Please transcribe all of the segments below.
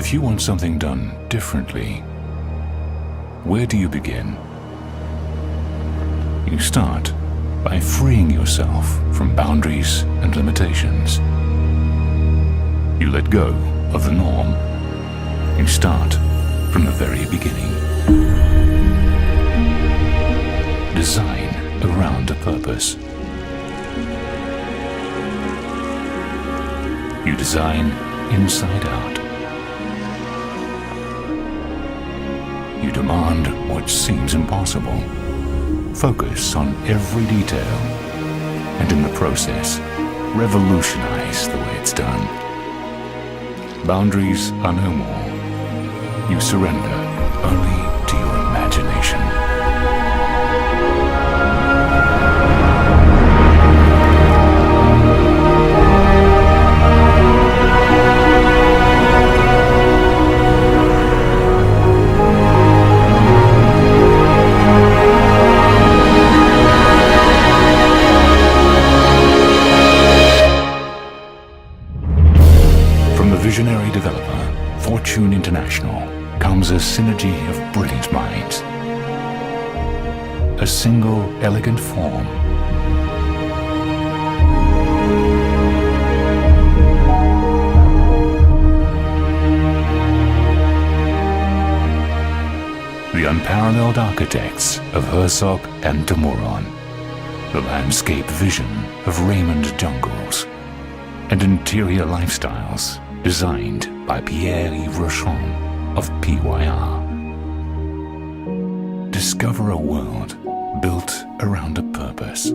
If you want something done differently, where do you begin? You start by freeing yourself from boundaries and limitations. You let go of the norm. You start from the very beginning. Design around a purpose. You design inside out. You demand what seems impossible. Focus on every detail, and in the process, revolutionize the way it's done. Boundaries are no more. You surrender only to your imagination. Visionary developer, Fortune International, comes a synergy of brilliant minds. A single elegant form. The unparalleled architects of Herzog de Meuron. The landscape vision of Raymond Jungles. And interior lifestyles designed by Pierre-Yves Rochon of PYR. Discover a world built around a purpose.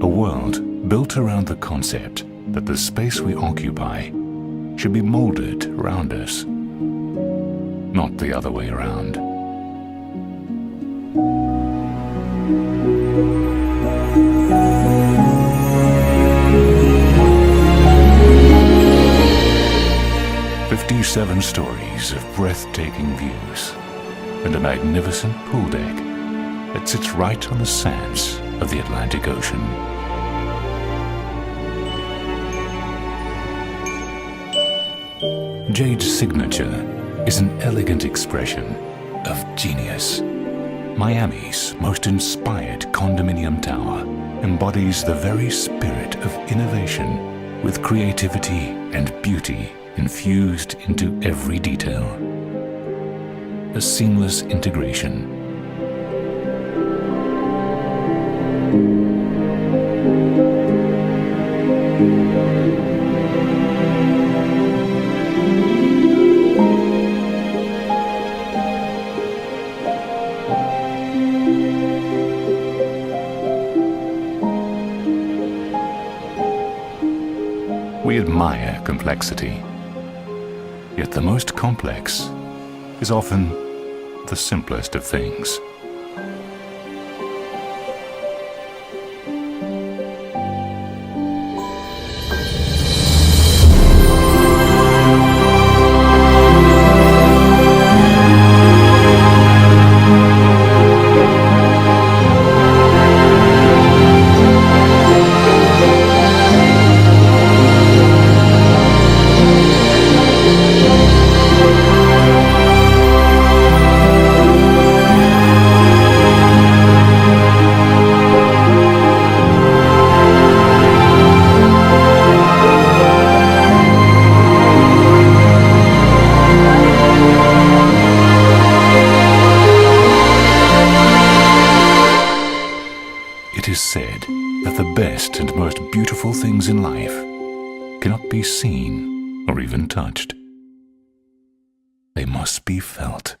A world built around the concept that the space we occupy should be molded around us, not the other way around. Seven stories of breathtaking views and a magnificent pool deck that sits right on the sands of the Atlantic Ocean. Jade Signature is an elegant expression of genius. Miami's most inspired condominium tower embodies the very spirit of innovation with creativity and beauty infused into every detail. A seamless integration. We admire complexity. Yet the most complex is often the simplest of things. It is said that the best and most beautiful things in life cannot be seen or even touched. They must be felt.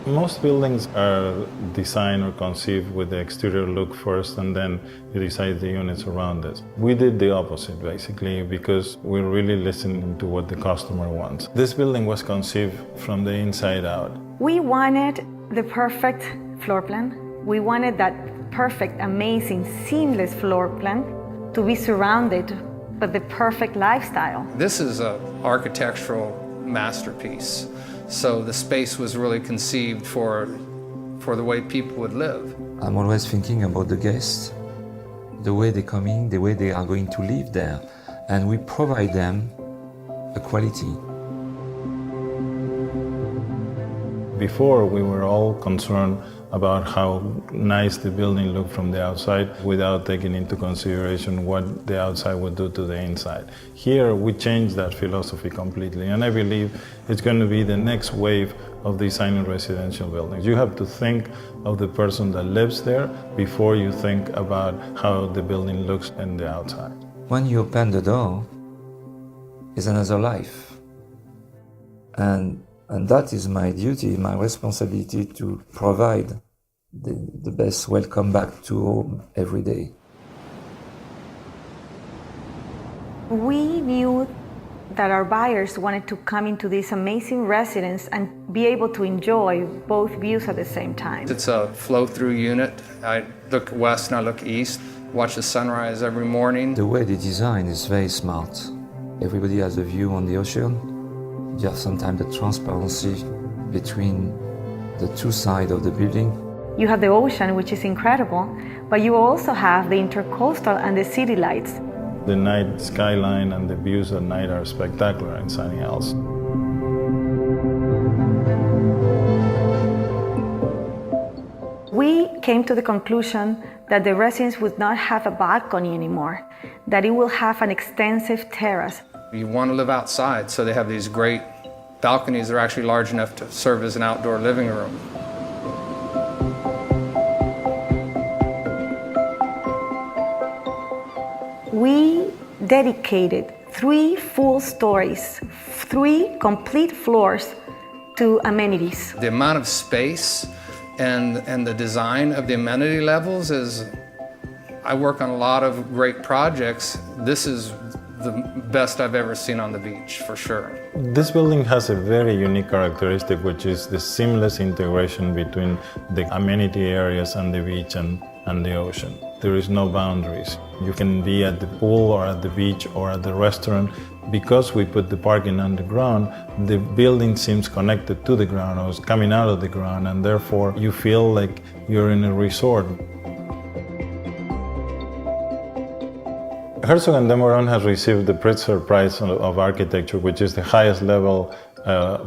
Most buildings are designed or conceived with the exterior look first, and then you decide the units around it. We did the opposite, basically, because we're really listening to what the customer wants. This building was conceived from the inside out. We wanted the perfect floor plan. We wanted that perfect, amazing, seamless floor plan to be surrounded by the perfect lifestyle. This is an architectural masterpiece. So the space was really conceived for the way people would live. I'm always thinking about the guests, the way they're coming, the way they are going to live there, and we provide them a quality. Before, we were all concerned about how nice the building looked from the outside without taking into consideration what the outside would do to the inside. Here, we changed that philosophy completely, and I believe it's going to be the next wave of designing residential buildings. You have to think of the person that lives there before you think about how the building looks on the outside. When you open the door, it's another life. And that is my duty, my responsibility to provide the best welcome back to home every day. We knew that our buyers wanted to come into this amazing residence and be able to enjoy both views at the same time. It's a flow-through unit. I look west and I look east, watch the sunrise every morning. The way they design is very smart. Everybody has a view on the ocean. You have sometimes the transparency between the two sides of the building. You have the ocean, which is incredible, but you also have the intercoastal and the city lights. The night skyline and the views at night are spectacular in Sunny Isles. We came to the conclusion that the residence would not have a balcony anymore, that it will have an extensive terrace. You want to live outside, so they have these great balconies that are actually large enough to serve as an outdoor living room. We dedicated 3 full stories, 3 complete floors to amenities. The amount of space and the design of the amenity levels is, I work on a lot of great projects. This is the best I've ever seen on the beach, for sure. This building has a very unique characteristic, which is the seamless integration between the amenity areas and the beach and the ocean. There is no boundaries. You can be at the pool or at the beach or at the restaurant. Because we put the parking underground, the building seems connected to the ground or is coming out of the ground, and therefore you feel like you're in a resort. Herzog de Meuron has received the Pritzker Prize of Architecture, which is the highest level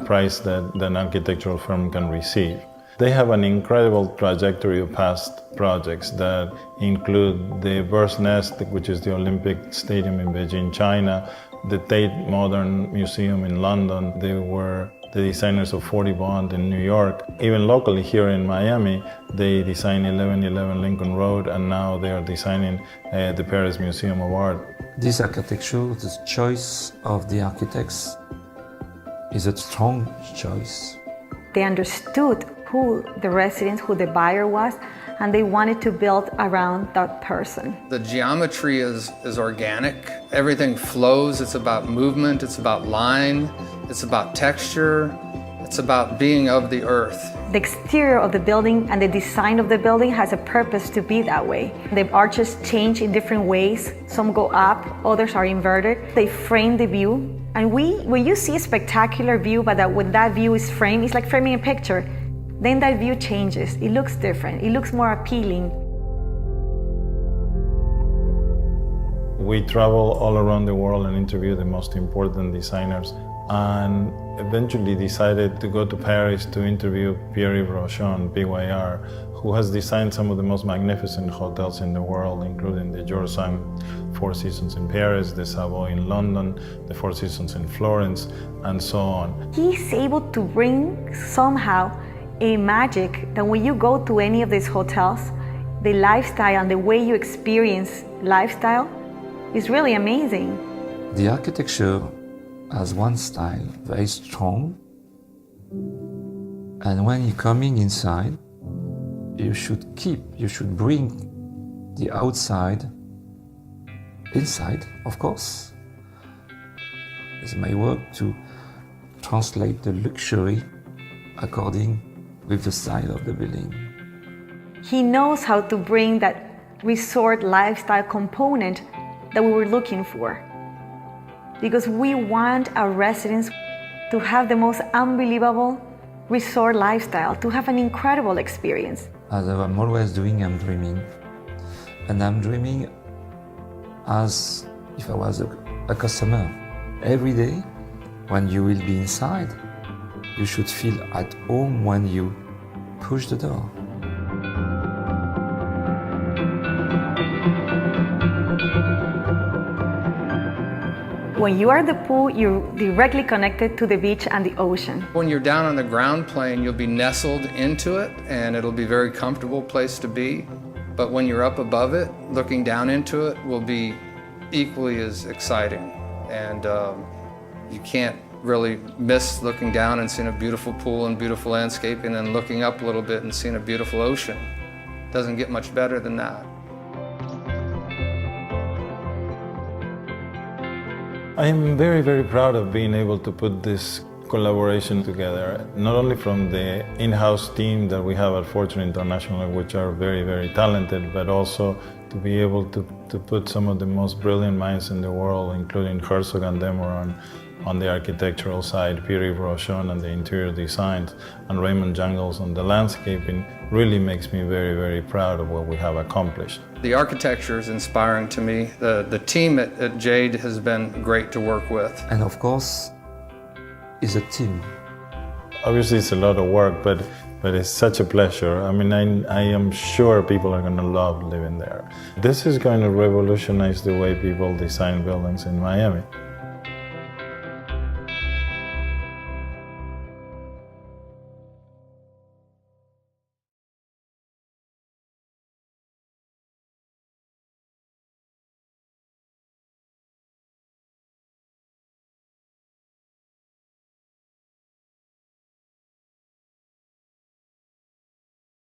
prize that an architectural firm can receive. They have an incredible trajectory of past projects that include the Bird's Nest, which is the Olympic Stadium in Beijing, China, the Tate Modern Museum in London. They were the designers of 40 Bond in New York. Even locally here in Miami, they designed 1111 Lincoln Road, and now they are designing the Paris Museum of Art. This architecture, the choice of the architects is a strong choice. They understood who the resident, who the buyer was, and they wanted to build around that person. The geometry is organic. Everything flows. It's about movement. It's about line. It's about texture. It's about being of the earth. The exterior of the building and the design of the building has a purpose to be that way. The arches change in different ways. Some go up, others are inverted. They frame the view. And when you see a spectacular view, but when that view is framed, it's like framing a picture. Then that view changes. It looks different. It looks more appealing. We travel all around the world and interview the most important designers, and eventually decided to go to Paris to interview Pierre-Yves Rochon, PYR, who has designed some of the most magnificent hotels in the world, including the George V Four Seasons in Paris, the Savoy in London, the Four Seasons in Florence, and so on. He's able to bring somehow a magic that when you go to any of these hotels, the lifestyle and the way you experience lifestyle is really amazing. The architecture has one style, very strong, and when you're coming inside, you should bring the outside inside, of course. It's my work to translate the luxury according with the style of the building. He knows how to bring that resort lifestyle component that we were looking for. Because we want our residents to have the most unbelievable resort lifestyle, to have an incredible experience. As I'm always doing, I'm dreaming. And I'm dreaming as if I was a customer. Every day, when you will be inside, you should feel at home when you push the door. When you are at the pool, you're directly connected to the beach and the ocean. When you're down on the ground plane, you'll be nestled into it and it'll be a very comfortable place to be. But when you're up above it, looking down into it will be equally as exciting. And you can't really miss looking down and seeing a beautiful pool and beautiful landscape, and then looking up a little bit and seeing a beautiful ocean. Doesn't get much better than that. I am very, very proud of being able to put this collaboration together, not only from the in-house team that we have at Fortune International, which are very, very talented, but also to be able to put some of the most brilliant minds in the world, including Herzog de Meuron on the architectural side, Pierre-Yves Rochon on the interior designs, and Raymond Jungles on the landscaping, really makes me very, very proud of what we have accomplished. The architecture is inspiring to me. The team at Jade has been great to work with. And of course, it's a team. Obviously it's a lot of work, but it's such a pleasure. I mean, I am sure people are going to love living there. This is going to revolutionize the way people design buildings in Miami.